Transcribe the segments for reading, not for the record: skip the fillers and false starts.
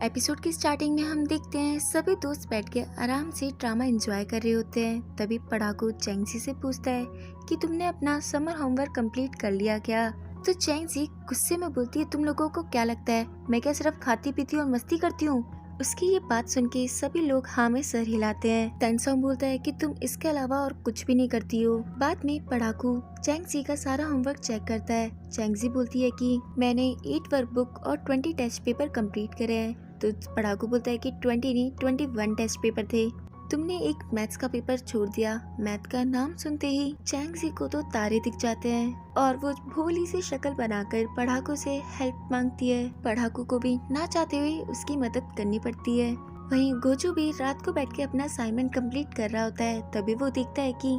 Episode की starting में हम देखते हैं सभी दोस्त बैठ के आराम से ड्रामा एंजॉय कर रहे होते हैं। तभी पढ़ाकू चैंगजी से पूछता है कि तुमने अपना समर होमवर्क कंप्लीट कर लिया क्या। तो चैंगजी गुस्से में बोलती है, तुम लोगों को क्या लगता है मैं क्या सिर्फ खाती पीती और मस्ती करती हूँ। उसकी ये बात सुन के सभी लोग हाँ में सर हिलाते हैं। टेंसोंग बोलता है कि तुम इसके अलावा और कुछ भी नहीं करती हो। बाद में पढ़ाकू चैंगजी का सारा होमवर्क चेक करता है। चैंगजी बोलती है कि मैंने 8 वर्कबुक और 20 टेस्ट पेपर कंप्लीट करे हैं। तो पढ़ाकू बोलता है कि 20 नहीं 21 टेस्ट पेपर थे। तुमने एक मैथ्स का पेपर छोड़ दिया। मैथ का नाम सुनते ही चैंगजी को तो तारे दिख जाते हैं और वो भोली सी शक्ल बनाकर पढ़ाकू से हेल्प मांगती है। पढ़ाकू को भी ना चाहते हुए उसकी मदद करनी पड़ती है। वहीं गोजू भी रात को बैठ के अपना असाइनमेंट कंप्लीट कर रहा होता है। तभी वो देखता है कि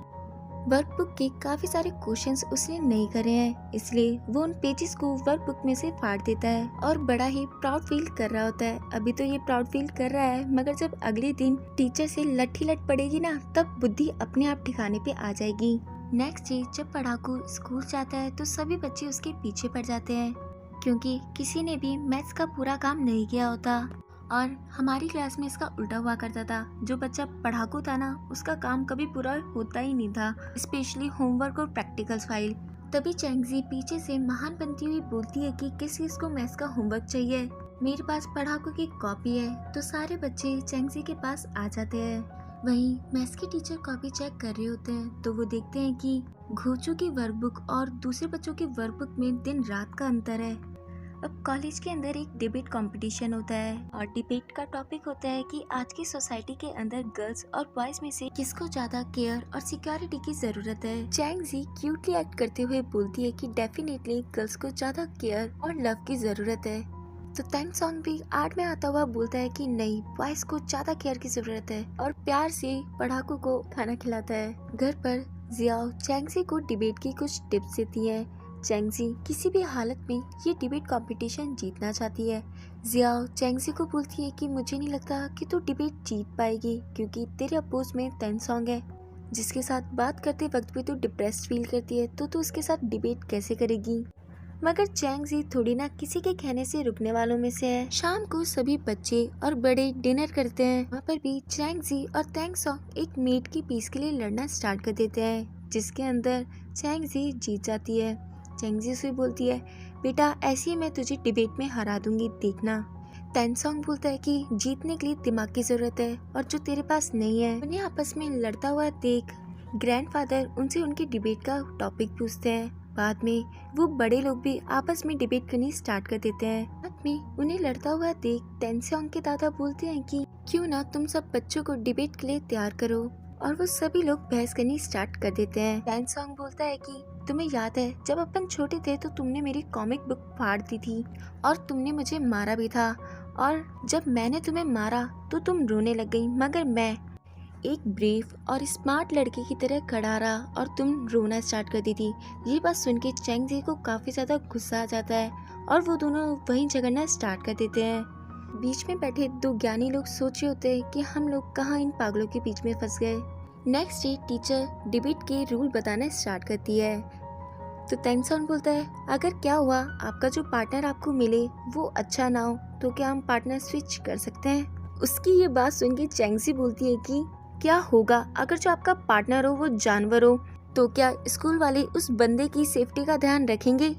वर्कबुक के काफी सारे क्वेश्चंस उसने नहीं करे हैं, इसलिए वो उन पेजेस को वर्कबुक में से फाड़ देता है और बड़ा ही प्राउड फील कर रहा होता है। अभी तो ये प्राउड फील कर रहा है, मगर जब अगले दिन टीचर से लट्ठी लट पड़ेगी ना, तब बुद्धि अपने आप ठिकाने पे आ जाएगी। नेक्स्ट डे जब पढ़ाकू स्कूल जाता है तो सभी बच्चे उसके पीछे पड़ जाते हैं, क्योंकि किसी ने भी मैथ्स का पूरा काम नहीं किया होता। और हमारी क्लास में इसका उल्टा हुआ करता था। जो बच्चा पढ़ाकू था ना, उसका काम कभी पूरा होता ही नहीं था, स्पेशली होमवर्क और प्रैक्टिकल्स फाइल। तभी चैंगजी पीछे से महान बनती हुई बोलती है कि किस किस को मैथ्स का होमवर्क चाहिए। मेरे पास पढ़ाकू की कॉपी है। तो सारे बच्चे चैंगजी के पास आ जाते हैं। वहीं मैथ्स के टीचर कॉपी चेक कर रहे होते हैं तो वो देखते हैं कि घोचू की वर्कबुक और दूसरे बच्चों की वर्कबुक में दिन रात का अंतर है। अब कॉलेज के अंदर एक डिबेट कंपटीशन होता है और डिबेट का टॉपिक होता है कि आज की सोसाइटी के अंदर गर्ल्स और बॉयज में से किसको ज्यादा केयर और सिक्योरिटी की जरूरत है। चैंगजी क्यूटली एक्ट करते हुए बोलती है कि डेफिनेटली गर्ल्स को ज्यादा केयर और लव की जरूरत है। तो टेंसोंग भी आड़ में आता हुआ बोलता है कि नहीं, बॉयज को ज्यादा केयर की जरूरत है, और प्यार से पढ़ाकू को खाना खिलाता है। घर पर जियाओ चैंगजी को डिबेट की कुछ टिप्स देती है। चैंगजी किसी भी हालत में ये डिबेट कंपटीशन जीतना चाहती है। जियाओ चैंगजी को बोलती है कि मुझे नहीं लगता कि तू डिबेट जीत पाएगी, क्योंकि तेरे अपोज में टेंसोंग है, जिसके साथ बात करते वक्त भी तू डिप्रेस्ड फील करती है, तो तू उसके साथ डिबेट कैसे करेगी। मगर चैंगजी थोड़ी ना किसी के कहने से रुकने वालों में से है। शाम को सभी बच्चे और बड़े डिनर करते हैं। वहाँ पर भी चैंगजी और टेंसोंग एक मीट की पीस के लिए लड़ना स्टार्ट कर देते हैं, जिसके अंदर चैंगजी जीत जाती है। चैंगजी से बोलती है, बेटा ऐसे ही मैं तुझे डिबेट में हरा दूंगी, देखना। टेंसोंग बोलता है कि जीतने के लिए दिमाग की जरूरत है और जो तेरे पास नहीं है। उन्हें आपस में लड़ता हुआ देख ग्रैंडफादर उनसे उनकी डिबेट का टॉपिक पूछते हैं। बाद में वो बड़े लोग भी आपस में डिबेट करनी स्टार्ट कर देते हैं। बाद में उन्हें लड़ता हुआ देख टेंसोंग के दादा बोलते हैं कि क्यों ना तुम सब बच्चों को डिबेट के लिए तैयार करो, और वो सभी लोग बहस करनी स्टार्ट कर देते हैं। टेंसोंग बोलता है कि तुम्हें याद है जब अपन छोटे थे तो तुमने मेरी कॉमिक बुक फाड़ दी थी और तुमने मुझे मारा भी था, और जब मैंने तुम्हें मारा तो तुम रोने लग गई, मगर मैं एक ब्रेव और स्मार्ट लड़के की तरह खड़ा रहा और तुम रोना स्टार्ट कर दी थी। ये बात सुन के चैंगजी को काफी ज्यादा गुस्सा आ जाता है और वो दोनों वहीं झगड़ना स्टार्ट कर देते हैं। बीच में बैठे दो ज्ञानी लोग सोच रहे होते हैं कि हम लोग कहाँ इन पागलों के बीच में फंस गए। नेक्स्ट डे टीचर डिबेट के रूल बताना स्टार्ट करती है। तो टेंसोंग बोलता है, अगर क्या हुआ आपका जो पार्टनर आपको मिले वो अच्छा ना हो तो क्या हम पार्टनर स्विच कर सकते हैं। उसकी ये बात सुन के चैंगजी बोलती है कि क्या होगा अगर जो आपका पार्टनर हो वो जानवर हो, तो क्या स्कूल वाले उस बंदे की सेफ्टी का ध्यान रखेंगे।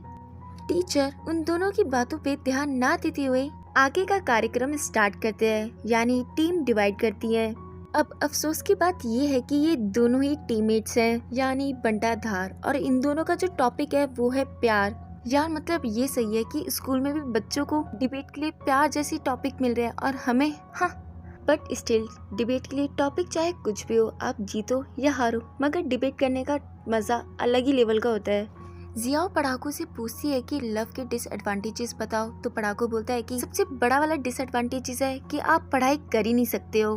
टीचर उन दोनों की बातों पे ध्यान ना देते हुए आगे का कार्यक्रम स्टार्ट करते हैं, यानी टीम डिवाइड करती है। अब अफसोस की बात ये है कि ये दोनों ही टीममेट्स हैं, यानी बंटाधार, और इन दोनों का जो टॉपिक है वो है प्यार। यार मतलब ये सही है कि स्कूल में भी बच्चों को डिबेट के लिए प्यार जैसी टॉपिक मिल रहे हैं और हमें बट स्टिल डिबेट के लिए टॉपिक चाहे कुछ भी हो, आप जीतो या हारो, मगर डिबेट करने का मजा अलग ही लेवल का होता है। जियाओ पढ़ाकू से पूछती है कि लव के डिसएडवांटेजेस बताओ। तो पढ़ाकू बोलता है कि सबसे बड़ा वाला डिसएडवांटेजेस है कि आप पढ़ाई कर ही नहीं सकते हो।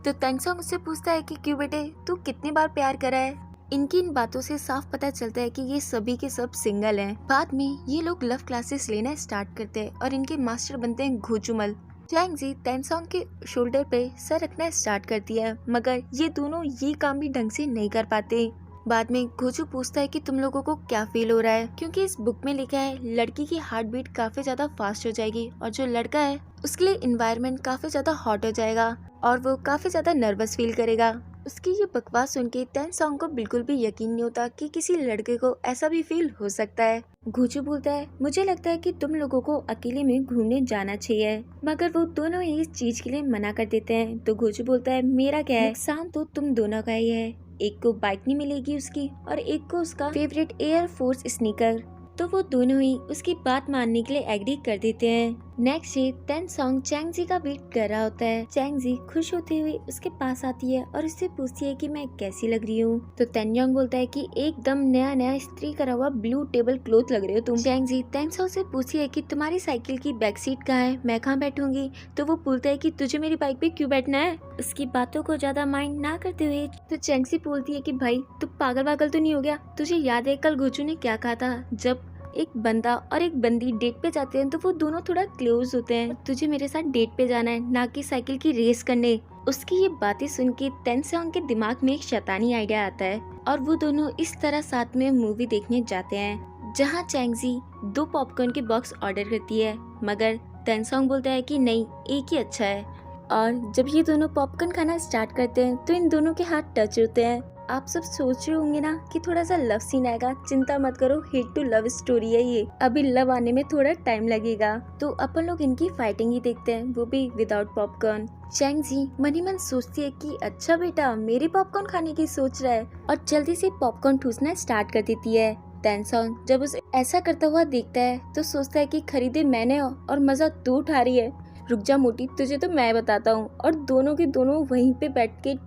तो टेंसोंग उससे पूछता है कि क्यों बेटे, तू कितनी बार प्यार करा है। इनकी इन बातों से साफ पता चलता है कि ये सभी के सब सिंगल हैं। बाद में ये लोग लव क्लासेस लेना स्टार्ट करते हैं और इनके मास्टर बनते हैं घोचुमल। चैंगजी टेंसोंग के शोल्डर पे सर रखना स्टार्ट करती है, मगर ये दोनों ये काम भी ढंग से नहीं कर पाते। बाद में गोजू पूछता है कि तुम लोगों को क्या फील हो रहा है, क्योंकि इस बुक में लिखा है लड़की की हार्ट बीट काफी ज्यादा फास्ट हो जाएगी और जो लड़का है उसके लिए इन्वायरमेंट काफी ज्यादा हॉट हो जाएगा और वो काफी ज्यादा नर्वस फील करेगा। उसकी ये बकवास सुन के टेन सॉन्ग को बिल्कुल भी यकीन नहीं होता कि किसी लड़के को ऐसा भी फील हो सकता है। गोजू बोलता है मुझे लगता है कि तुम लोगों को अकेले में घूमने जाना चाहिए, मगर वो दोनों ही इस चीज के लिए मना कर देते हैं। तो गोजू बोलता है मेरा क्या है, नुकसान तो तुम दोनों का ही है, एक को बाइक नहीं मिलेगी उसकी और एक को उसका फेवरेट एयर फोर्स स्नीकर। तो वो दोनों ही उसकी बात मानने के लिए एग्री कर देते हैं। नेक्स्ट डे टेन सॉन्ग चैंगजी का वेट कर रहा होता है। चैंगजी खुश होते हुए उसके पास आती है और उससे पूछती है कि मैं कैसी लग रही हूँ। तो तेनयोंग बोलता है कि एकदम नया नया इस्त्री करा हुआ ब्लू टेबल क्लॉथ लग रहे हो तुम। चैंगजी टेन सॉन्ग से पूछती है कि तुम्हारी साइकिल की बैक सीट कहाँ है, मैं कहाँ बैठूंगी। तो वो बोलता है कि तुझे मेरी बाइक पे क्यों बैठना है। उसकी बातों को ज्यादा माइंड ना करते हुए तो चैंगजी बोलती है कि भाई तू पागल तो नहीं हो गया, तुझे याद है कल गोजू ने क्या कहा था, जब एक बंदा और एक बंदी डेट पे जाते हैं तो वो दोनों थोड़ा क्लोज होते हैं, तुझे मेरे साथ डेट पे जाना है ना कि साइकिल की रेस करने। उसकी ये बातें सुन के टेन सॉन्ग के दिमाग में एक शैतानी आइडिया आता है और वो दोनों इस तरह साथ में मूवी देखने जाते हैं, जहाँ चैंगजी 2 पॉपकॉर्न के बॉक्स ऑर्डर करती है, मगर टेन सॉन्ग बोलता है कि नहीं एक ही अच्छा है। और जब ये दोनों पॉपकॉर्न खाना स्टार्ट करते हैं तो इन दोनों के हाथ टच होते हैं। आप सब सोच रहे होंगे ना कि थोड़ा सा लव सीन आएगा, चिंता मत करो, हिट टू लव स्टोरी है ये, अभी लव आने में थोड़ा टाइम लगेगा। तो अपन लोग इनकी फाइटिंग ही देखते हैं, वो भी विदाउट पॉपकॉर्न। चैंगजी मन ही मन सोचती है कि अच्छा बेटा मेरे पॉपकॉर्न खाने की सोच रहा है और जल्दी से पॉपकॉर्न ठूसना स्टार्ट कर देती है। टेन सॉन्ग जब उसे ऐसा करता हुआ देखता है तो सोचता है कि खरीदे मैंने और मजा तू उठा रही है, रुक जा मोटी तुझे तो मैं बताता हूँ। और दोनों के दोनों वहीं पे बैठ के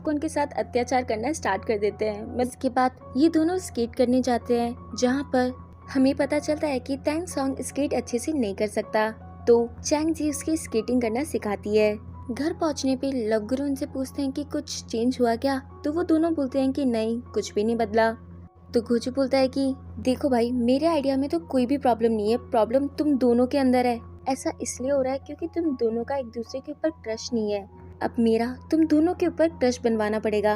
उनके साथ अत्याचार करना स्टार्ट कर देते हैं। इसके बाद ये दोनों स्केट करने जाते हैं, जहाँ पर हमें पता चलता है कि टेन सॉन्ग स्केट अच्छे से नहीं कर सकता, तो चैंगजी उसकी स्केटिंग करना सिखाती है। घर पहुँचने पे लव गुरु उनसे पूछते हैं कि कुछ चेंज हुआ क्या, तो वो दोनों बोलते हैं कि नहीं कुछ भी नहीं बदला। तो गोजू बोलता है कि देखो भाई मेरे आइडिया में तो कोई भी प्रॉब्लम नहीं है, प्रॉब्लम तुम दोनों के अंदर है। ऐसा इसलिए हो रहा है क्योंकि तुम दोनों का एक दूसरे के ऊपर क्रश नहीं है, अब मेरा तुम दोनों के ऊपर क्रश बनवाना पड़ेगा।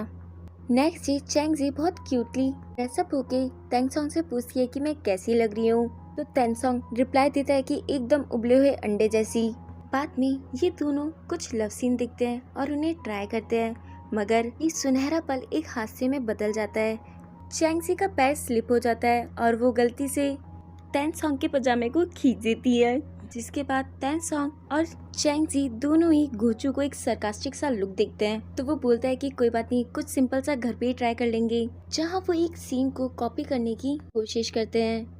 नेक्स्ट डे चैंगजी बहुत क्यूटली ड्रेसअप होके टेन सॉन्ग से पूछती है कि मैं कैसी लग रही हूँ। तो टेन सॉन्ग रिप्लाई देता है कि एकदम उबले हुए अंडे जैसी। बाद में ये दोनों कुछ लव सीन दिखते हैं और उन्हें ट्राई करते हैं, मगर ये सुनहरा पल एक हादसे में बदल जाता है। चैंगजी का पैर स्लिप हो जाता है और वो गलती से टेन सॉन्ग के पजामे को खींच देती है, जिसके बाद टेन सॉन्ग और चैंगजी दोनों ही गोचू को एक सरकास्टिक सा लुक देखते हैं। तो वो बोलता है कि कोई बात नहीं, कुछ सिंपल सा घर पे ही ट्राई कर लेंगे, जहाँ वो एक सीन को कॉपी करने की कोशिश करते हैं।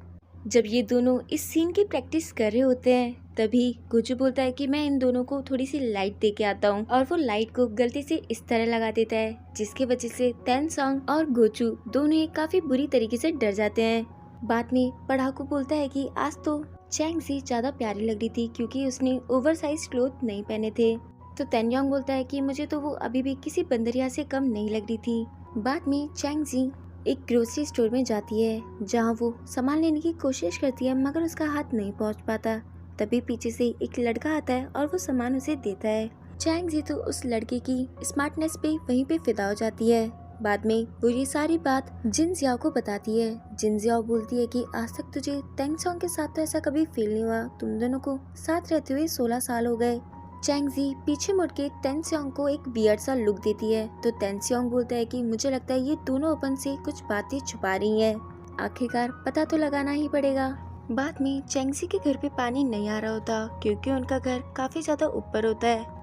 जब ये दोनों इस सीन की प्रैक्टिस कर रहे होते हैं तभी गोचू बोलता है कि मैं इन दोनों को थोड़ी सी लाइट दे के आता हूँ, और वो लाइट को गलती से इस तरह लगा देता है जिसकी वजह से टेन सॉन्ग और गोचू दोनों ही काफी बुरी तरीके से डर जाते हैं। बाद में पढ़ाकू बोलता है कि आज तो चैंगजी ज्यादा प्यारी लग रही थी क्योंकि उसने ओवरसाइज क्लोथ नहीं पहने थे। तो तेनयोंग बोलता है कि मुझे तो वो अभी भी किसी बंदरिया से कम नहीं लग रही थी। बाद में चैंगजी एक ग्रोसरी स्टोर में जाती है, जहाँ वो सामान लेने की कोशिश करती है मगर उसका हाथ नहीं पहुँच पाता। तभी पीछे से एक लड़का आता है और वो सामान उसे देता है। चैंगजी तो उस लड़के की स्मार्टनेस पे वहीं पे फिदा हो जाती है। बाद में वो ये सारी बात जिन जियाओ को बताती है। जिन जियाओ बोलती है कि आज तक तुझे टेन सॉन्ग के साथ तो ऐसा कभी फील नहीं हुआ, तुम दोनों को साथ रहते हुए 16 साल हो गए। चैंगजी पीछे मुड़ के टेन सॉन्ग को एक बियर्ड सा लुक देती है। तो टेन सॉन्ग बोलता है कि मुझे लगता है ये दोनों अपन से कुछ बातें छुपा रही हैं, आखिरकार पता तो लगाना ही पड़ेगा। बाद में चैंगजी के घर पे पानी नहीं आ रहा होता क्योंकि उनका घर काफी ज्यादा ऊपर होता है।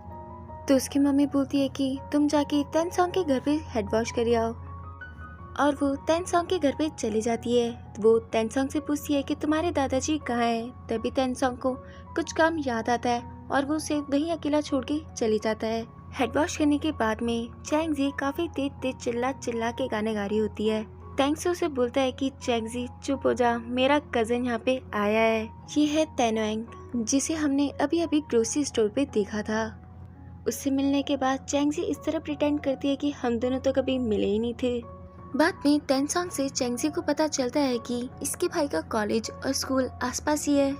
तो उसकी मम्मी बोलती है कि तुम जाके टेन सॉन्ग के घर पे हेड वॉश कर आओ, और वो टेन सॉन्ग के घर पे चली जाती है। वो टेन सॉन्ग से पूछती है कि तुम्हारे दादाजी कहाँ हैं। तभी टेन सॉन्ग को कुछ काम याद आता है और वो उसे वहीं अकेला छोड़ के चली जाता है। हेड वॉश करने के बाद में चैंगजी काफी तेज तेज चिल्ला के गाने गा रही होती है। टैंक्स उसे बोलता है कि चैंगजी चुप हो जा, मेरा कजन यहाँ पे आया है। ये है तेनोएंग, जिसे हमने अभी अभी ग्रोसरी स्टोर पे देखा था। उससे मिलने के बाद चैंगजी इस तरह प्रिटेंड करती है कि हम दोनों तो कभी मिले ही नहीं थे। बाद में टेन सॉन्ग से चैंगजी को पता चलता है कि इसके भाई का कॉलेज और स्कूल आसपास ही है।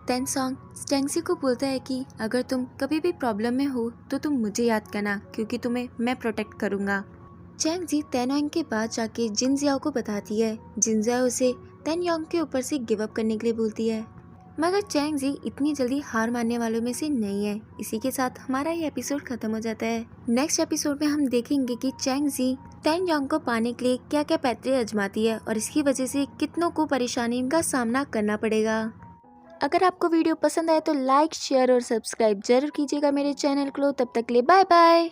टेन सॉन्ग चैंगजी को बोलता है कि अगर तुम कभी भी प्रॉब्लम में हो तो तुम मुझे याद करना, क्योंकि तुम्हें मैं प्रोटेक्ट करूंगा। चैंग जी तेनोंग के पास जाके जिनजियाओ को बताती है। जिनजियाओ उसे तेनयोंग के ऊपर से गिव अप करने के लिए बोलती है, मगर चैंग जी इतनी जल्दी हार मानने वालों में से नहीं है। इसी के साथ हमारा ये एपिसोड खत्म हो जाता है। नेक्स्ट एपिसोड में हम देखेंगे कि चैंग जी तेनयोंग को पाने के लिए क्या क्या पैतरे आजमाती है और इसकी वजह से कितनों को परेशानी का सामना करना पड़ेगा। अगर आपको वीडियो पसंद आए तो लाइक, शेयर और सब्सक्राइब जरूर कीजिएगा मेरे चैनल को। तब तक के लिए बाय बाय।